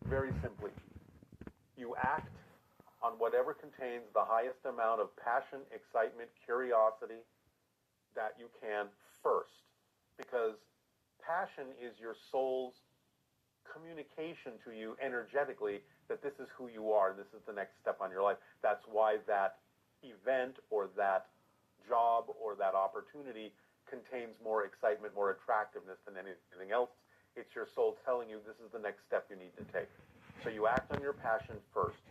Very simply, you act on whatever contains the highest amount of passion, excitement, curiosity that you can first. Because passion is your soul's communication to you energetically that this is who you are and this is the next step on your life. That's why that event or that job or that opportunity contains more excitement, more attractiveness than anything else. It's your soul telling you this is the next step you need to take. So you act on your passion first.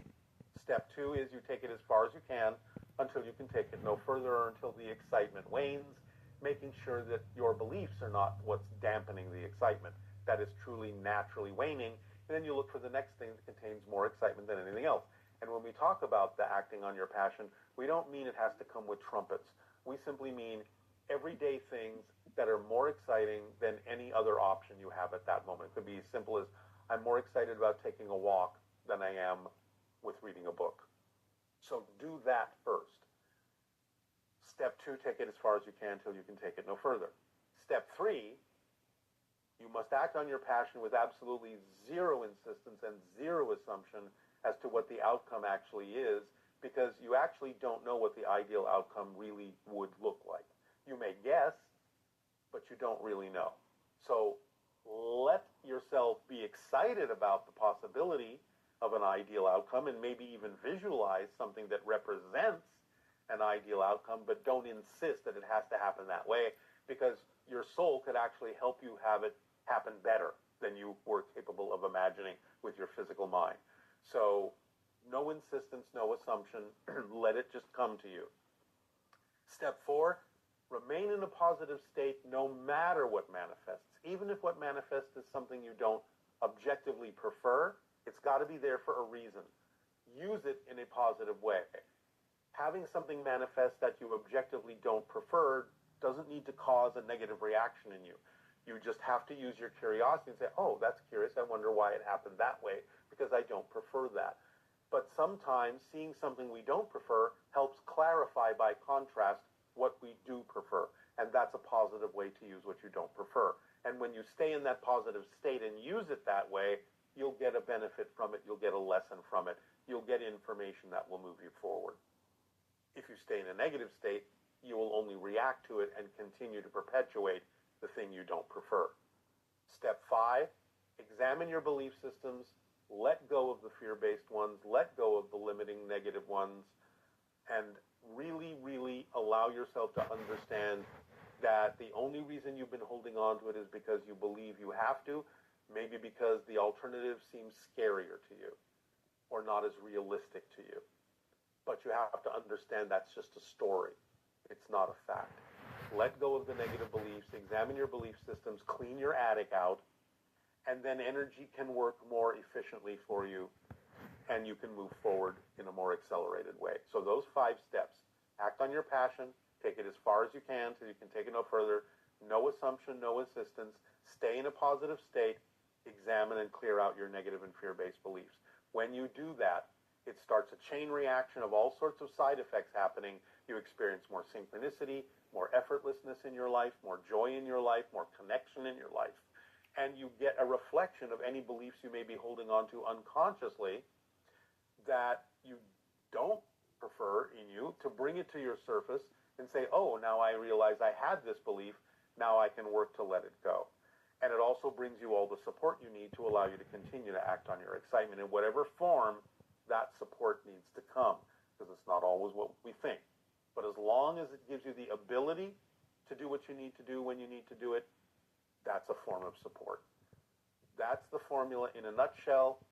Step 2 is you take it as far as you can until you can take it no further or until the excitement wanes, making sure that your beliefs are not what's dampening the excitement. That is truly naturally waning. And then you look for the next thing that contains more excitement than anything else. And when we talk about the acting on your passion, we don't mean it has to come with trumpets. We simply mean everyday things that are more exciting than any other option you have at that moment. It could be as simple as, I'm more excited about taking a walk than I am with reading a book. So do that first. Step 2, take it as far as you can until you can take it no further. Step 3, you must act on your passion with absolutely zero insistence and zero assumption as to what the outcome actually is, because you actually don't know what the ideal outcome really would look like. You may guess, but you don't really know. So let yourself be excited about the possibility of an ideal outcome and maybe even visualize something that represents an ideal outcome, but don't insist that it has to happen that way, because your soul could actually help you have it happen better than you were capable of imagining with your physical mind. So no insistence, no assumption. Let it just come to you. Step 4, remain in a positive state no matter what manifests. Even if what manifests is something you don't objectively prefer, it's got to be there for a reason. Use it in a positive way. Having something manifest that you objectively don't prefer doesn't need to cause a negative reaction in you. You just have to use your curiosity and say, oh, that's curious. I wonder why it happened that way, because I don't prefer that. But sometimes seeing something we don't prefer helps clarify by contrast what we do prefer. And that's a positive way to use what you don't prefer. And when you stay in that positive state and use it that way, you'll get a benefit from it. You'll get a lesson from it. You'll get information that will move you forward. If you stay in a negative state, you will only react to it and continue to perpetuate the thing you don't prefer. Step 5, examine your belief systems. Let go of the fear-based ones. Let go of the limiting negative ones. And really, really allow yourself to understand that the only reason you've been holding on to it is because you believe you have to, maybe because the alternative seems scarier to you or not as realistic to you. But you have to understand that's just a story. It's not a fact. Let go of the negative beliefs, examine your belief systems, clean your attic out, and then energy can work more efficiently for you, and you can move forward in a more accelerated way. So those 5 steps: act on your passion, take it as far as you can till you can take it no further, no assumption, no insistence, stay in a positive state, examine and clear out your negative and fear-based beliefs. When you do that, it starts a chain reaction of all sorts of side effects happening. You experience more synchronicity, more effortlessness in your life, more joy in your life, more connection in your life. And you get a reflection of any beliefs you may be holding on to unconsciously that you don't prefer in you, to bring it to your surface and say, oh, now I realize I had this belief. Now I can work to let it go. And it also brings you all the support you need to allow you to continue to act on your excitement in whatever form that support needs to come, because it's not always what we think. But as long as it gives you the ability to do what you need to do when you need to do it, that's a form of support. That's the formula in a nutshell.